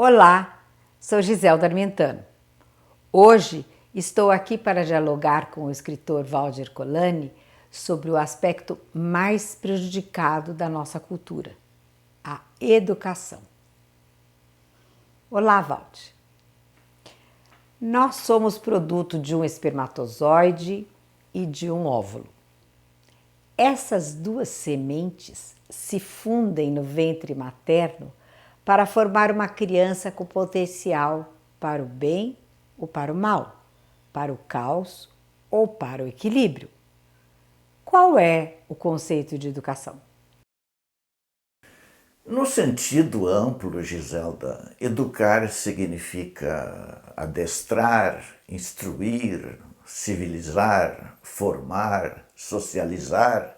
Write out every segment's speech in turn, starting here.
Olá, sou Giselda Armentano. Hoje estou aqui para dialogar com o escritor Valdir Colani sobre o aspecto mais prejudicado da nossa cultura, a educação. Olá, Valdir. Nós somos produto de um espermatozoide e de um óvulo. Essas duas sementes se fundem no ventre materno para formar uma criança com potencial para o bem ou para o mal, para o caos ou para o equilíbrio. Qual é o conceito de educação? No sentido amplo, Giselda, educar significa adestrar, instruir, civilizar, formar, socializar,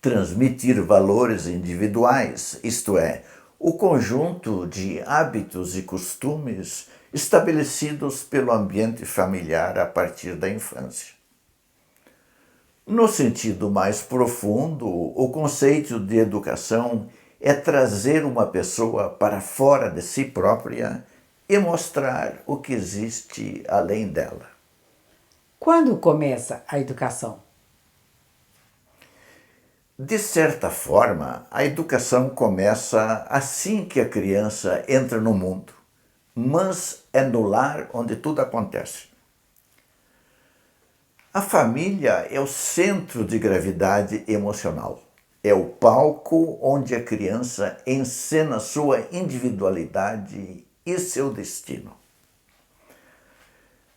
transmitir valores individuais, isto é, o conjunto de hábitos e costumes estabelecidos pelo ambiente familiar a partir da infância. No sentido mais profundo, o conceito de educação é trazer uma pessoa para fora de si própria e mostrar o que existe além dela. Quando começa a educação? De certa forma, a educação começa assim que a criança entra no mundo, mas é no lar onde tudo acontece. A família é o centro de gravidade emocional. É o palco onde a criança encena sua individualidade e seu destino.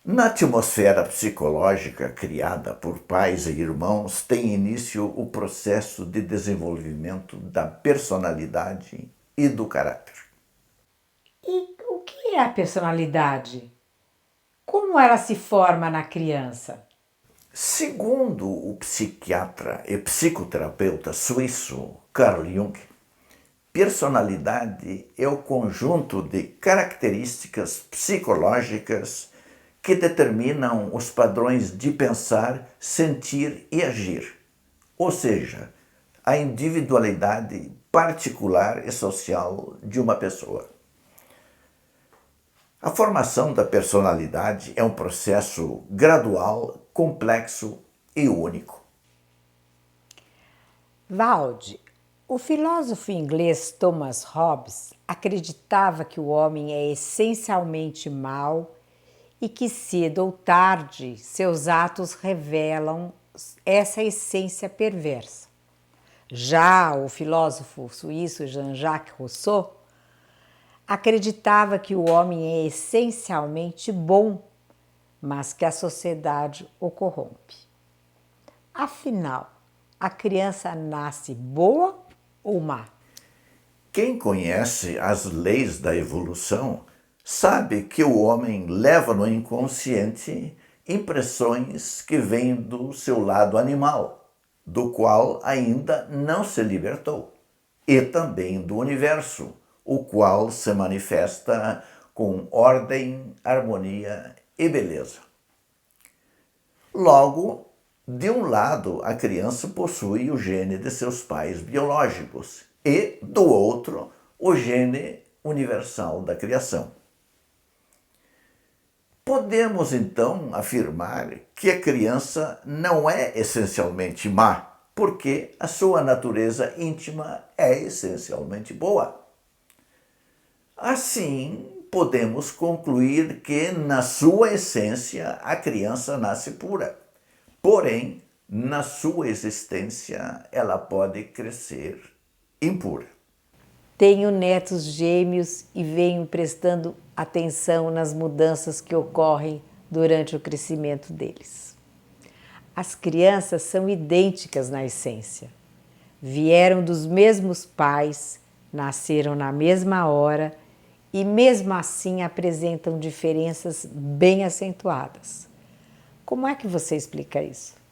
Na atmosfera psicológica criada por pais e irmãos, tem início o processo de desenvolvimento da personalidade e do caráter. E o que é a personalidade? Como ela se forma na criança? Segundo o psiquiatra e psicoterapeuta suíço Carl Jung, personalidade é o conjunto de características psicológicas que determinam os padrões de pensar, sentir e agir, ou seja, a individualidade particular e social de uma pessoa. A formação da personalidade é um processo gradual, complexo e único. Valde, o filósofo inglês Thomas Hobbes acreditava que o homem é essencialmente mau e que cedo ou tarde seus atos revelam essa essência perversa. Já o filósofo suíço Jean-Jacques Rousseau acreditava que o homem é essencialmente bom, mas que a sociedade o corrompe. Afinal, a criança nasce boa ou má? Quem conhece as leis da evolução sabe que o homem leva no inconsciente impressões que vêm do seu lado animal, do qual ainda não se libertou, e também do universo, o qual se manifesta com ordem, harmonia e beleza. Logo, de um lado, a criança possui o gene de seus pais biológicos e, do outro, o gene universal da criação. Podemos, então, afirmar que a criança não é essencialmente má, porque a sua natureza íntima é essencialmente boa. Assim, podemos concluir que, na sua essência, a criança nasce pura. Porém, na sua existência, ela pode crescer impura. Tenho netos gêmeos e venho prestando atenção nas mudanças que ocorrem durante o crescimento deles. As crianças são idênticas na essência. Vieram dos mesmos pais, nasceram na mesma hora e, mesmo assim, apresentam diferenças bem acentuadas. Como é que você explica isso?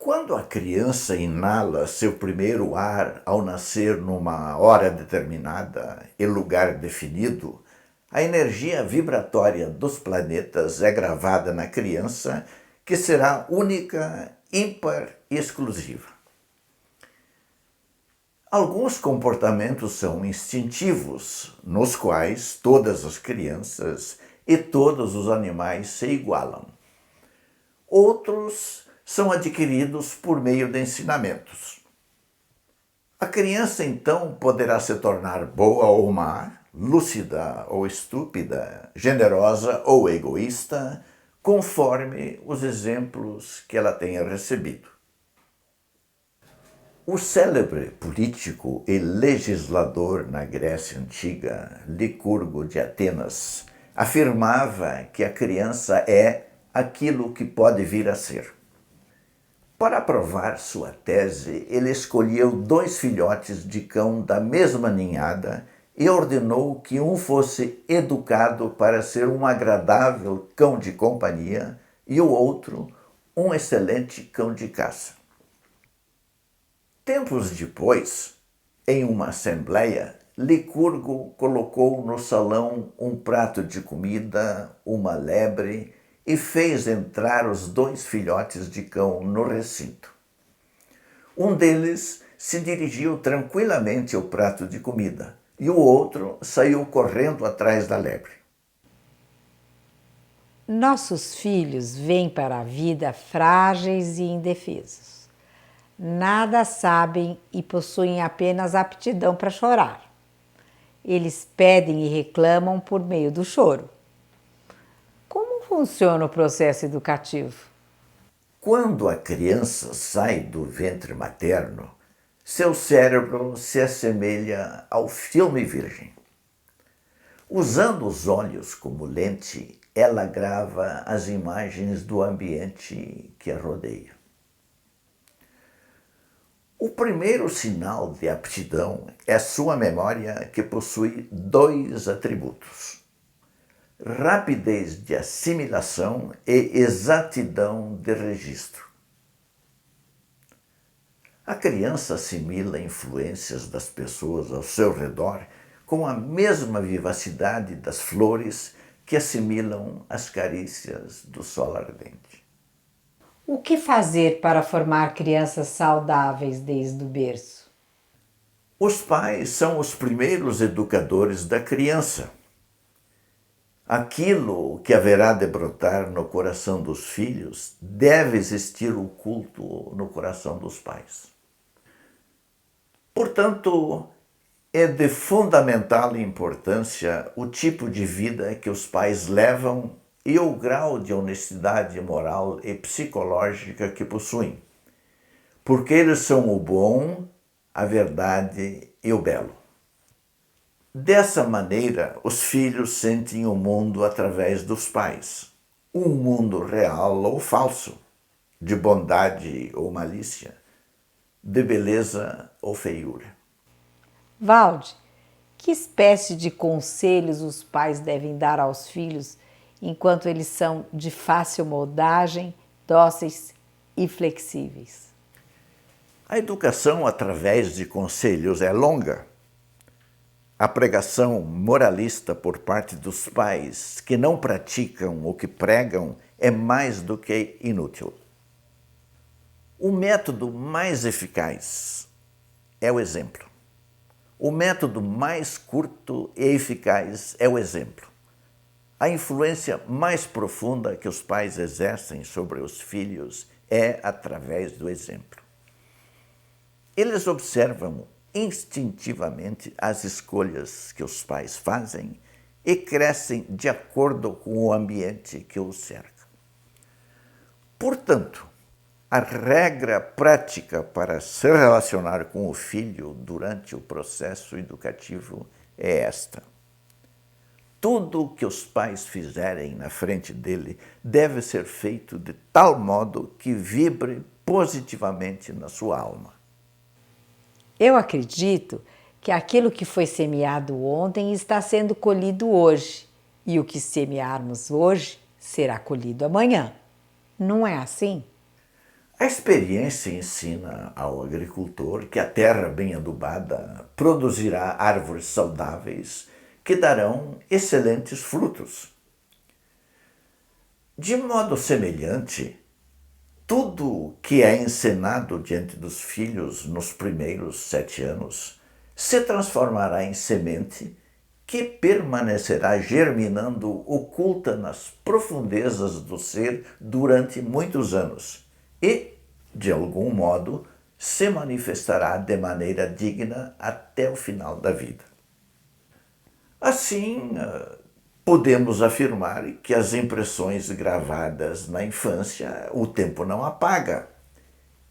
Quando a criança inala seu primeiro ar ao nascer numa hora determinada e lugar definido, a energia vibratória dos planetas é gravada na criança, que será única, ímpar e exclusiva. Alguns comportamentos são instintivos, nos quais todas as crianças e todos os animais se igualam. Outros são adquiridos por meio de ensinamentos. A criança, então, poderá se tornar boa ou má, lúcida ou estúpida, generosa ou egoísta, conforme os exemplos que ela tenha recebido. O célebre político e legislador na Grécia Antiga, Licurgo de Atenas, afirmava que a criança é aquilo que pode vir a ser. Para provar sua tese, ele escolheu 2 filhotes de cão da mesma ninhada e ordenou que um fosse educado para ser um agradável cão de companhia e o outro um excelente cão de caça. Tempos depois, em uma assembleia, Licurgo colocou no salão um prato de comida, uma lebre e fez entrar os 2 filhotes de cão no recinto. Um deles se dirigiu tranquilamente ao prato de comida e o outro saiu correndo atrás da lebre. Nossos filhos vêm para a vida frágeis e indefesos. Nada sabem e possuem apenas aptidão para chorar. Eles pedem e reclamam por meio do choro. Como funciona o processo educativo? Quando a criança sai do ventre materno, seu cérebro se assemelha ao filme virgem. Usando os olhos como lente, ela grava as imagens do ambiente que a rodeia. O primeiro sinal de aptidão é sua memória, que possui 2 atributos: rapidez de assimilação e exatidão de registro. A criança assimila influências das pessoas ao seu redor com a mesma vivacidade das flores que assimilam as carícias do sol ardente. O que fazer para formar crianças saudáveis desde o berço? Os pais são os primeiros educadores da criança. Aquilo que haverá de brotar no coração dos filhos deve existir oculto no coração dos pais. Portanto, é de fundamental importância o tipo de vida que os pais levam e o grau de honestidade moral e psicológica que possuem, porque eles são o bom, a verdade e o belo. Dessa maneira, os filhos sentem o mundo através dos pais, um mundo real ou falso, de bondade ou malícia, de beleza ou feiura. Valde, que espécie de conselhos os pais devem dar aos filhos enquanto eles são de fácil moldagem, dóceis e flexíveis? A educação através de conselhos é longa. A pregação moralista por parte dos pais que não praticam o que pregam é mais do que inútil. O método mais eficaz é o exemplo. O método mais curto e eficaz é o exemplo. A influência mais profunda que os pais exercem sobre os filhos é através do exemplo. Eles observam instintivamente as escolhas que os pais fazem e crescem de acordo com o ambiente que os cerca. Portanto, a regra prática para se relacionar com o filho durante o processo educativo é esta: tudo o que os pais fizerem na frente dele deve ser feito de tal modo que vibre positivamente na sua alma. Eu acredito que aquilo que foi semeado ontem está sendo colhido hoje, e o que semearmos hoje será colhido amanhã. Não é assim? A experiência ensina ao agricultor que a terra bem adubada produzirá árvores saudáveis que darão excelentes frutos. De modo semelhante, Tudo que é ensinado diante dos filhos nos primeiros 7 anos se transformará em semente que permanecerá germinando oculta nas profundezas do ser durante muitos anos e, de algum modo, se manifestará de maneira digna até o final da vida. Assim, podemos afirmar que as impressões gravadas na infância o tempo não apaga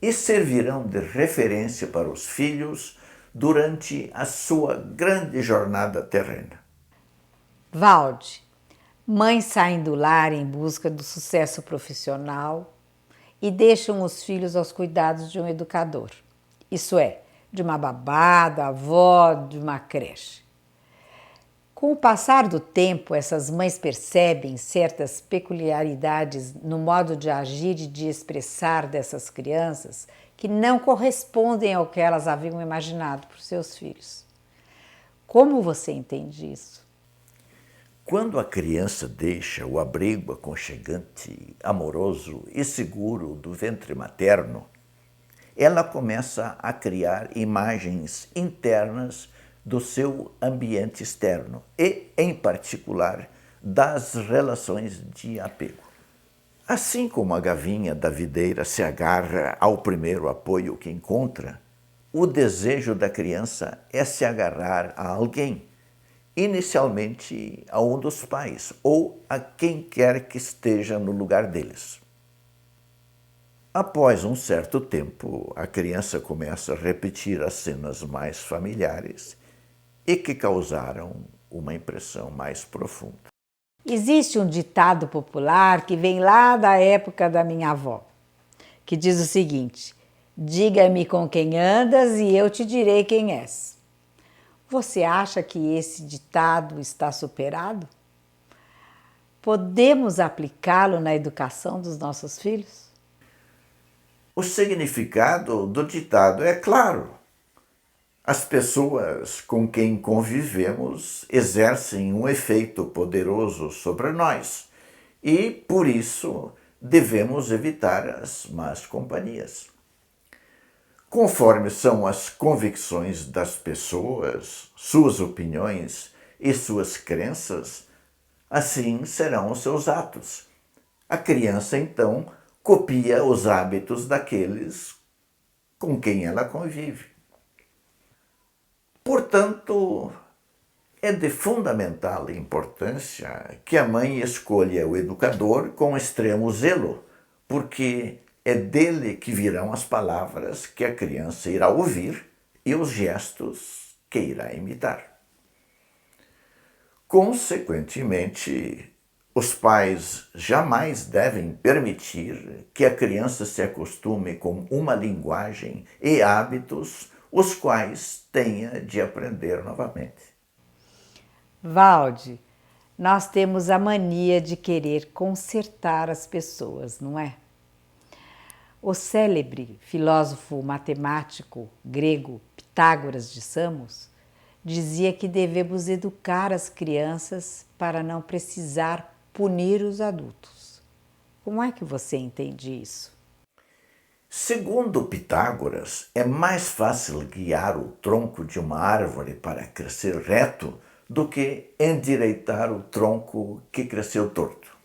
e servirão de referência para os filhos durante a sua grande jornada terrena. Valde, mães saem do lar em busca do sucesso profissional e deixam os filhos aos cuidados de um educador. Isso é, de uma babá, da avó, de uma creche. Com o passar do tempo, essas mães percebem certas peculiaridades no modo de agir e de expressar dessas crianças que não correspondem ao que elas haviam imaginado para os seus filhos. Como você entende isso? Quando a criança deixa o abrigo aconchegante, amoroso e seguro do ventre materno, ela começa a criar imagens internas do seu ambiente externo e, em particular, das relações de apego. Assim como a gavinha da videira se agarra ao primeiro apoio que encontra, o desejo da criança é se agarrar a alguém, inicialmente a um dos pais ou a quem quer que esteja no lugar deles. Após um certo tempo, a criança começa a repetir as cenas mais familiares e que causaram uma impressão mais profunda. Existe um ditado popular que vem lá da época da minha avó, que diz o seguinte: diga-me com quem andas e eu te direi quem és. Você acha que esse ditado está superado? Podemos aplicá-lo na educação dos nossos filhos? O significado do ditado é claro. As pessoas com quem convivemos exercem um efeito poderoso sobre nós e, por isso, devemos evitar as más companhias. Conforme são as convicções das pessoas, suas opiniões e suas crenças, assim serão os seus atos. A criança, então, copia os hábitos daqueles com quem ela convive. Portanto, é de fundamental importância que a mãe escolha o educador com extremo zelo, porque é dele que virão as palavras que a criança irá ouvir e os gestos que irá imitar. Consequentemente, os pais jamais devem permitir que a criança se acostume com uma linguagem e hábitos os quais tenha de aprender novamente. Valde, nós temos a mania de querer consertar as pessoas, não é? O célebre filósofo matemático grego Pitágoras de Samos dizia que devemos educar as crianças para não precisar punir os adultos. Como é que você entende isso? Segundo Pitágoras, é mais fácil guiar o tronco de uma árvore para crescer reto do que endireitar o tronco que cresceu torto.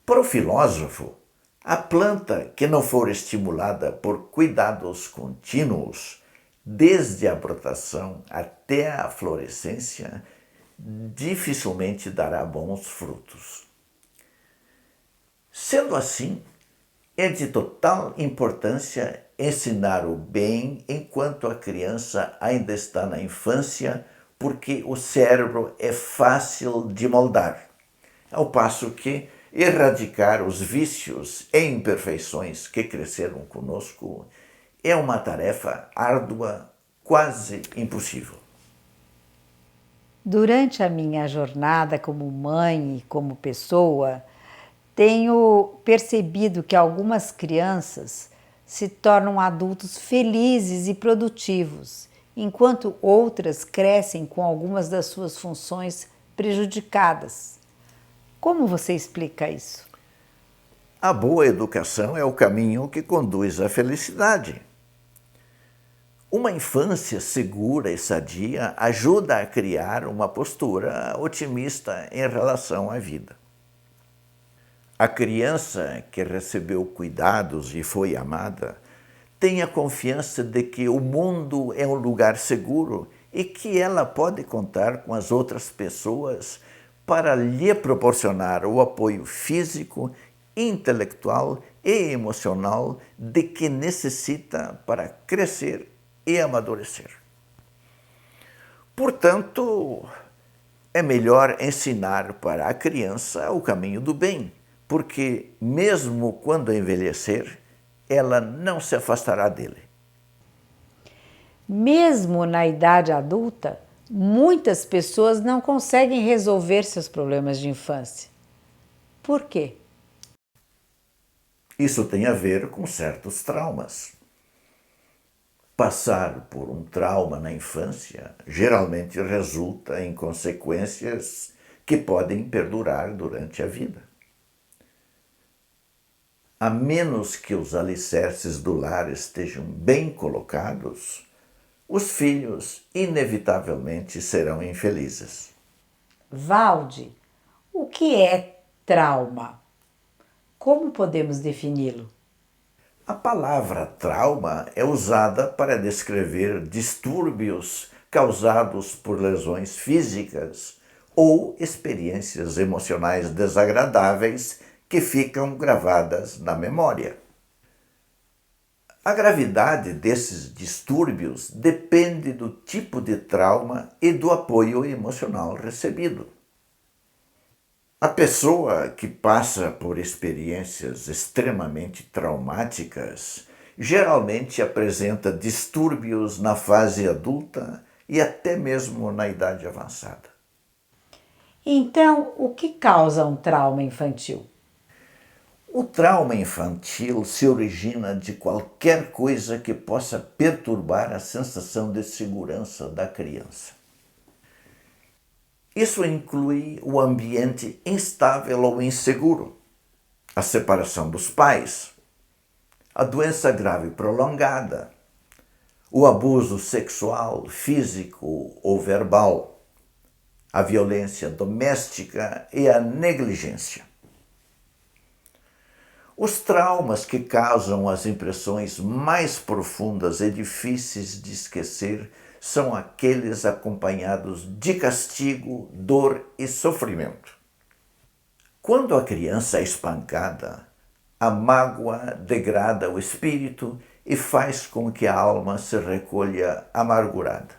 Para o filósofo, a planta que não for estimulada por cuidados contínuos, desde a brotação até a florescência, dificilmente dará bons frutos. Sendo assim, é de total importância ensinar o bem enquanto a criança ainda está na infância, porque o cérebro é fácil de moldar, ao passo que erradicar os vícios e imperfeições que cresceram conosco é uma tarefa árdua, quase impossível. Durante a minha jornada como mãe e como pessoa, tenho percebido que algumas crianças se tornam adultos felizes e produtivos, enquanto outras crescem com algumas das suas funções prejudicadas. Como você explica isso? A boa educação é o caminho que conduz à felicidade. Uma infância segura e sadia ajuda a criar uma postura otimista em relação à vida. A criança que recebeu cuidados e foi amada tem a confiança de que o mundo é um lugar seguro e que ela pode contar com as outras pessoas para lhe proporcionar o apoio físico, intelectual e emocional de que necessita para crescer e amadurecer. Portanto, é melhor ensinar para a criança o caminho do bem, porque mesmo quando envelhecer, ela não se afastará dele. Mesmo na idade adulta, muitas pessoas não conseguem resolver seus problemas de infância. Por quê? Isso tem a ver com certos traumas. Passar por um trauma na infância geralmente resulta em consequências que podem perdurar durante a vida. A menos que os alicerces do lar estejam bem colocados, os filhos inevitavelmente serão infelizes. Valde, o que é trauma? Como podemos defini-lo? A palavra trauma é usada para descrever distúrbios causados por lesões físicas ou experiências emocionais desagradáveis que ficam gravadas na memória. A gravidade desses distúrbios depende do tipo de trauma e do apoio emocional recebido. A pessoa que passa por experiências extremamente traumáticas geralmente apresenta distúrbios na fase adulta e até mesmo na idade avançada. Então, o que causa um trauma infantil? O trauma infantil se origina de qualquer coisa que possa perturbar a sensação de segurança da criança. Isso inclui o ambiente instável ou inseguro, a separação dos pais, a doença grave prolongada, o abuso sexual, físico ou verbal, a violência doméstica e a negligência. Os traumas que causam as impressões mais profundas e difíceis de esquecer são aqueles acompanhados de castigo, dor e sofrimento. Quando a criança é espancada, a mágoa degrada o espírito e faz com que a alma se recolha amargurada.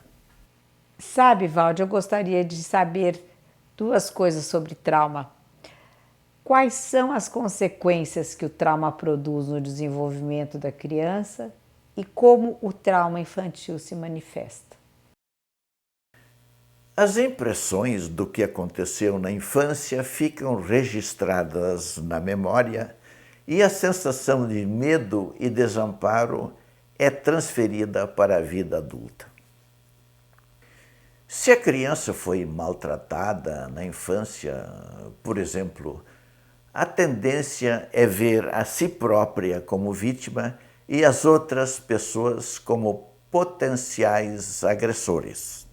Sabe, Valde, eu gostaria de saber duas coisas sobre trauma. Quais são as consequências que o trauma produz no desenvolvimento da criança e como o trauma infantil se manifesta? As impressões do que aconteceu na infância ficam registradas na memória e a sensação de medo e desamparo é transferida para a vida adulta. Se a criança foi maltratada na infância, por exemplo, a tendência é ver a si própria como vítima e as outras pessoas como potenciais agressores.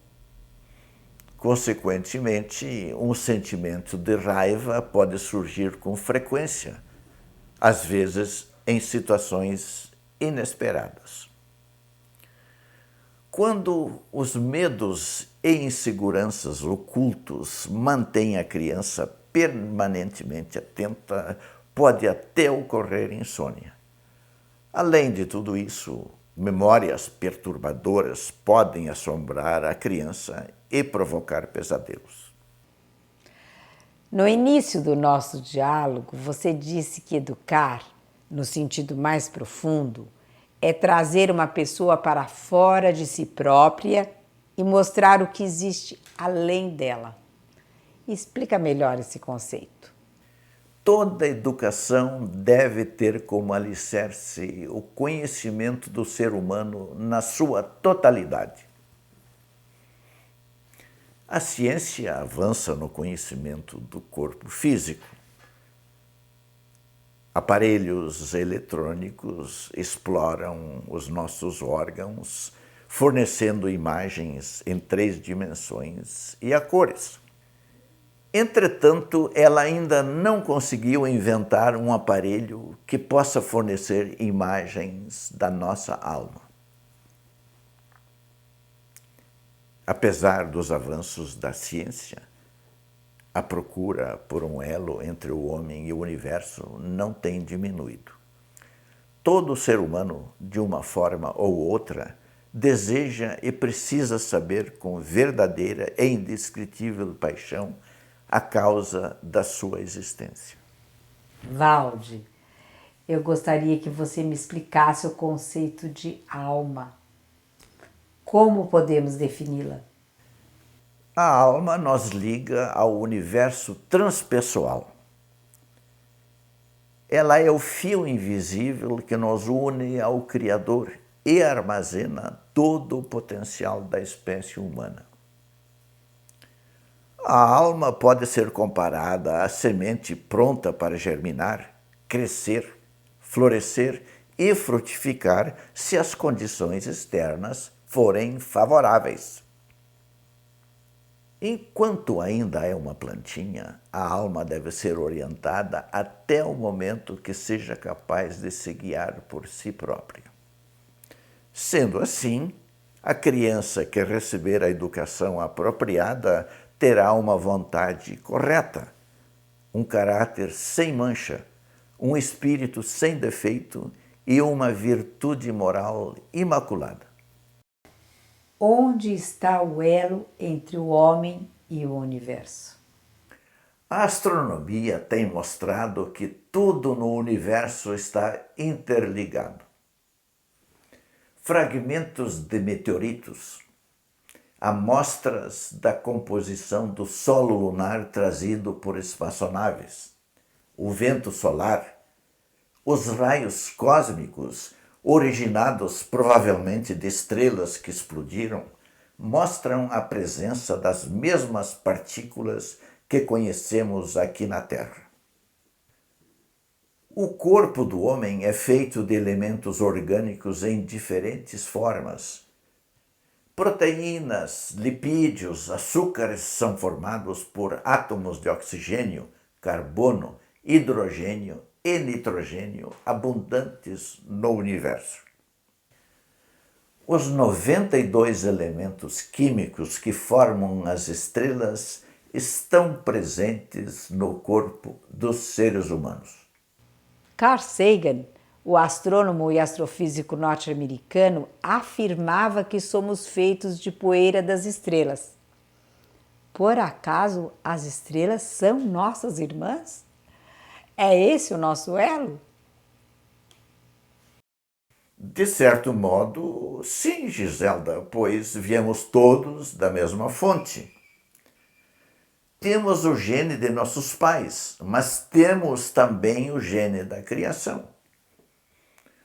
Consequentemente, um sentimento de raiva pode surgir com frequência, às vezes em situações inesperadas. Quando os medos e inseguranças ocultos mantêm a criança permanentemente atenta, pode até ocorrer insônia. Além de tudo isso, memórias perturbadoras podem assombrar a criança e provocar pesadelos. No início do nosso diálogo, você disse que educar, no sentido mais profundo, é trazer uma pessoa para fora de si própria e mostrar o que existe além dela. Explica melhor esse conceito. Toda educação deve ter como alicerce o conhecimento do ser humano na sua totalidade. A ciência avança no conhecimento do corpo físico. Aparelhos eletrônicos exploram os nossos órgãos, fornecendo imagens em 3 dimensões e a cores. Entretanto, ela ainda não conseguiu inventar um aparelho que possa fornecer imagens da nossa alma. Apesar dos avanços da ciência, a procura por um elo entre o homem e o universo não tem diminuído. Todo ser humano, de uma forma ou outra, deseja e precisa saber com verdadeira e indescritível paixão a causa da sua existência. Valde, eu gostaria que você me explicasse o conceito de alma. Como podemos defini-la? A alma nos liga ao universo transpessoal. Ela é o fio invisível que nos une ao Criador e armazena todo o potencial da espécie humana. A alma pode ser comparada à semente pronta para germinar, crescer, florescer e frutificar se as condições externas forem favoráveis. Enquanto ainda é uma plantinha, a alma deve ser orientada até o momento que seja capaz de se guiar por si própria. Sendo assim, a criança que receber a educação apropriada terá uma vontade correta, um caráter sem mancha, um espírito sem defeito e uma virtude moral imaculada. Onde está o elo entre o homem e o universo? A astronomia tem mostrado que tudo no universo está interligado. Fragmentos de meteoritos, amostras da composição do solo lunar trazido por espaçonaves, o vento solar, os raios cósmicos originados provavelmente de estrelas que explodiram, mostram a presença das mesmas partículas que conhecemos aqui na Terra. O corpo do homem é feito de elementos orgânicos em diferentes formas. Proteínas, lipídios, açúcares são formados por átomos de oxigênio, carbono, hidrogênio e nitrogênio abundantes no universo. Os 92 elementos químicos que formam as estrelas estão presentes no corpo dos seres humanos. Carl Sagan, o astrônomo e astrofísico norte-americano, afirmava que somos feitos de poeira das estrelas. Por acaso as estrelas são nossas irmãs? É esse o nosso elo? De certo modo, sim, Giselda, pois viemos todos da mesma fonte. Temos o gene de nossos pais, mas temos também o gene da criação.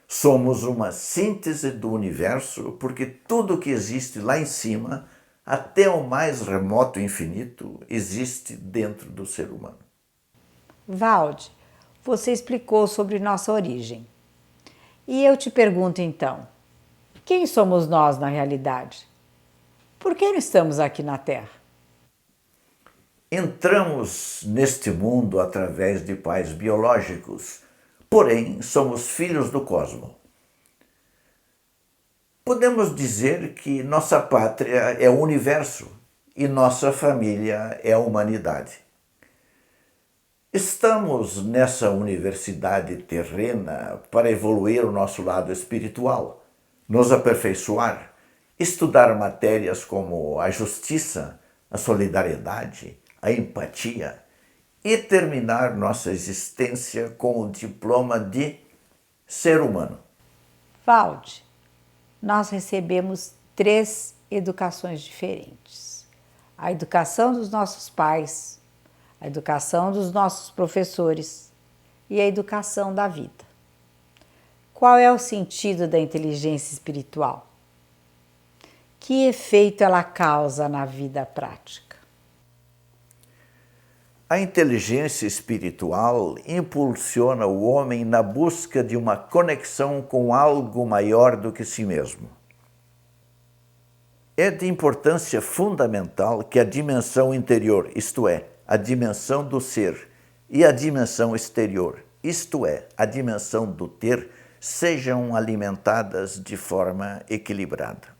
Somos uma síntese do universo porque tudo que existe lá em cima, até o mais remoto infinito, existe dentro do ser humano. Valde, você explicou sobre nossa origem. E eu te pergunto então, quem somos nós na realidade? Por que não estamos aqui na Terra? Entramos neste mundo através de pais biológicos, porém somos filhos do cosmos. Podemos dizer que nossa pátria é o universo e nossa família é a humanidade. Estamos nessa universidade terrena para evoluir o nosso lado espiritual, nos aperfeiçoar, estudar matérias como a justiça, a solidariedade, a empatia e terminar nossa existência com o diploma de ser humano. Valde, nós recebemos 3 educações diferentes. A educação dos nossos pais, a educação dos nossos professores e a educação da vida. Qual é o sentido da inteligência espiritual? Que efeito ela causa na vida prática? A inteligência espiritual impulsiona o homem na busca de uma conexão com algo maior do que si mesmo. É de importância fundamental que a dimensão interior, isto é, a dimensão do ser, e a dimensão exterior, isto é, a dimensão do ter, sejam alimentadas de forma equilibrada.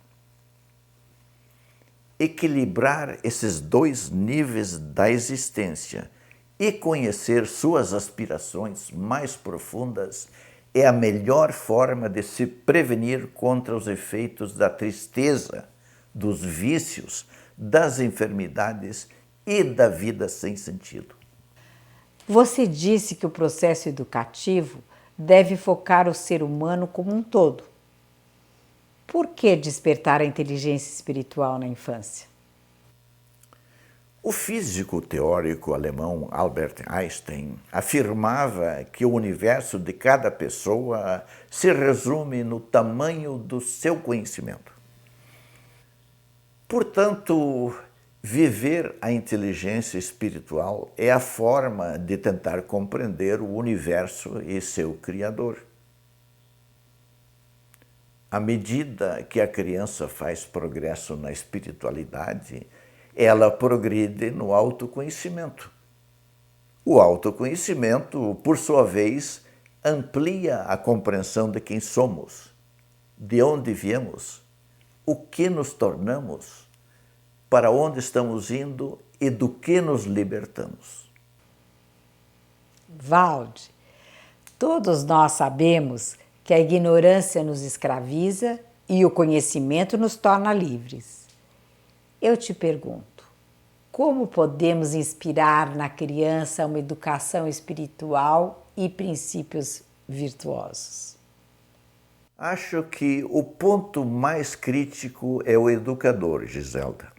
Equilibrar esses dois níveis da existência e conhecer suas aspirações mais profundas é a melhor forma de se prevenir contra os efeitos da tristeza, dos vícios, das enfermidades e da vida sem sentido. Você disse que o processo educativo deve focar o ser humano como um todo. Por que despertar a inteligência espiritual na infância? O físico teórico alemão Albert Einstein afirmava que o universo de cada pessoa se resume no tamanho do seu conhecimento. Portanto, viver a inteligência espiritual é a forma de tentar compreender o universo e seu Criador. À medida que a criança faz progresso na espiritualidade, ela progride no autoconhecimento. O autoconhecimento, por sua vez, amplia a compreensão de quem somos, de onde viemos, o que nos tornamos, para onde estamos indo e do que nos libertamos. Valde, todos nós sabemos que a ignorância nos escraviza e o conhecimento nos torna livres. Eu te pergunto, como podemos inspirar na criança uma educação espiritual e princípios virtuosos? Acho que o ponto mais crítico é o educador, Giselda.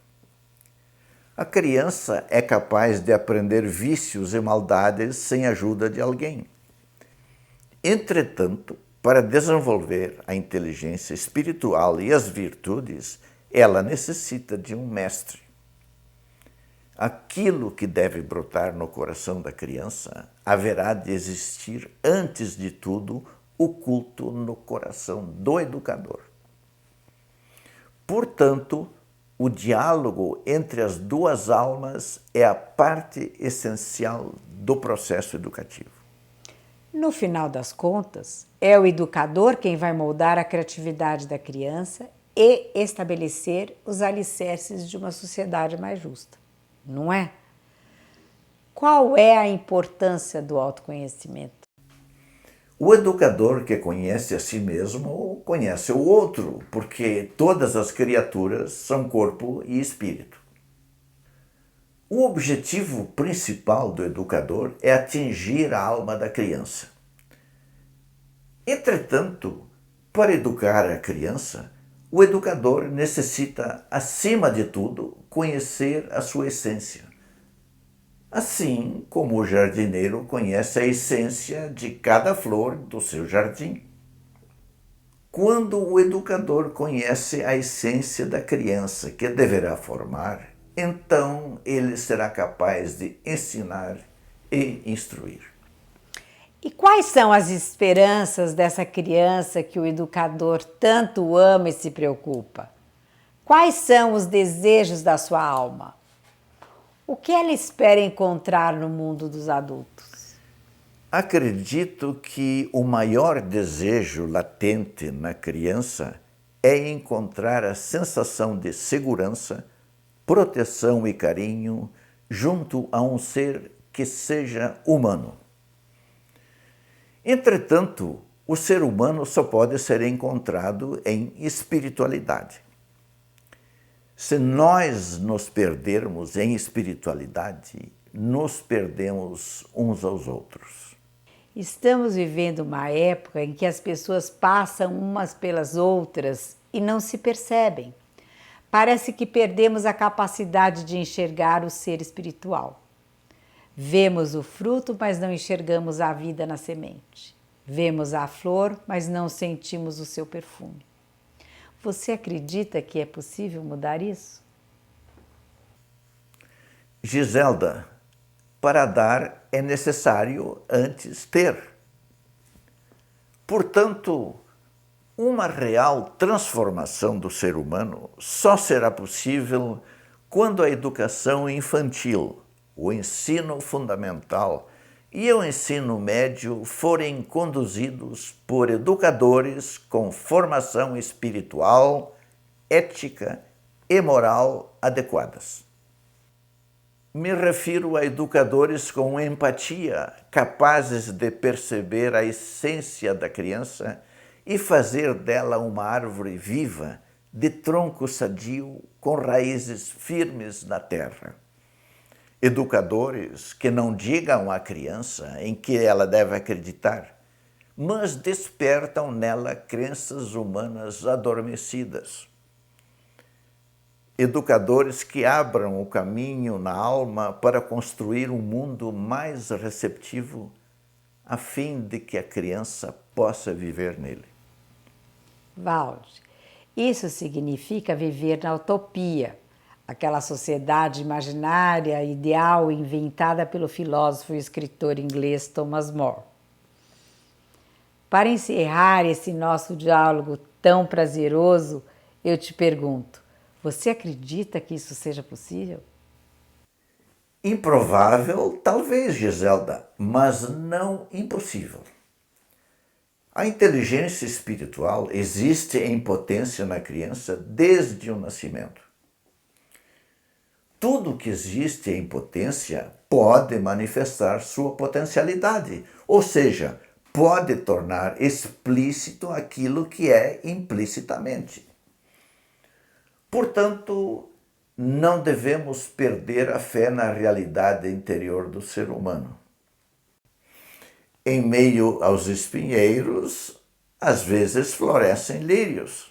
A criança é capaz de aprender vícios e maldades sem a ajuda de alguém. Entretanto, para desenvolver a inteligência espiritual e as virtudes, ela necessita de um mestre. Aquilo que deve brotar no coração da criança haverá de existir, antes de tudo, o culto no coração do educador. Portanto, o diálogo entre as duas almas é a parte essencial do processo educativo. No final das contas, é o educador quem vai moldar a criatividade da criança e estabelecer os alicerces de uma sociedade mais justa, não é? Qual é a importância do autoconhecimento? O educador que conhece a si mesmo conhece o outro, porque todas as criaturas são corpo e espírito. O objetivo principal do educador é atingir a alma da criança. Entretanto, para educar a criança, o educador necessita, acima de tudo, conhecer a sua essência. Assim como o jardineiro conhece a essência de cada flor do seu jardim. Quando o educador conhece a essência da criança que deverá formar, então ele será capaz de ensinar e instruir. E quais são as esperanças dessa criança que o educador tanto ama e se preocupa? Quais são os desejos da sua alma? O que ela espera encontrar no mundo dos adultos? Acredito que o maior desejo latente na criança é encontrar a sensação de segurança, proteção e carinho junto a um ser que seja humano. Entretanto, o ser humano só pode ser encontrado em espiritualidade. Se nós nos perdermos em espiritualidade, nos perdemos uns aos outros. Estamos vivendo uma época em que as pessoas passam umas pelas outras e não se percebem. Parece que perdemos a capacidade de enxergar o ser espiritual. Vemos o fruto, mas não enxergamos a vida na semente. Vemos a flor, mas não sentimos o seu perfume. Você acredita que é possível mudar isso? Giselda, para dar é necessário antes ter. Portanto, uma real transformação do ser humano só será possível quando a educação infantil, o ensino fundamental e o ensino médio forem conduzidos por educadores com formação espiritual, ética e moral adequadas. Me refiro a educadores com empatia, capazes de perceber a essência da criança e fazer dela uma árvore viva, de tronco sadio, com raízes firmes na terra. Educadores que não digam à criança em que ela deve acreditar, mas despertam nela crenças humanas adormecidas. Educadores que abram o caminho na alma para construir um mundo mais receptivo, a fim de que a criança possa viver nele. Valde, isso significa viver na utopia, aquela sociedade imaginária, ideal, inventada pelo filósofo e escritor inglês Thomas More. Para encerrar esse nosso diálogo tão prazeroso, eu te pergunto: você acredita que isso seja possível? Improvável, talvez, Giselda, mas não impossível. A inteligência espiritual existe em potência na criança desde o nascimento. Tudo que existe em potência pode manifestar sua potencialidade, ou seja, pode tornar explícito aquilo que é implicitamente. Portanto, não devemos perder a fé na realidade interior do ser humano. Em meio aos espinheiros, às vezes florescem lírios.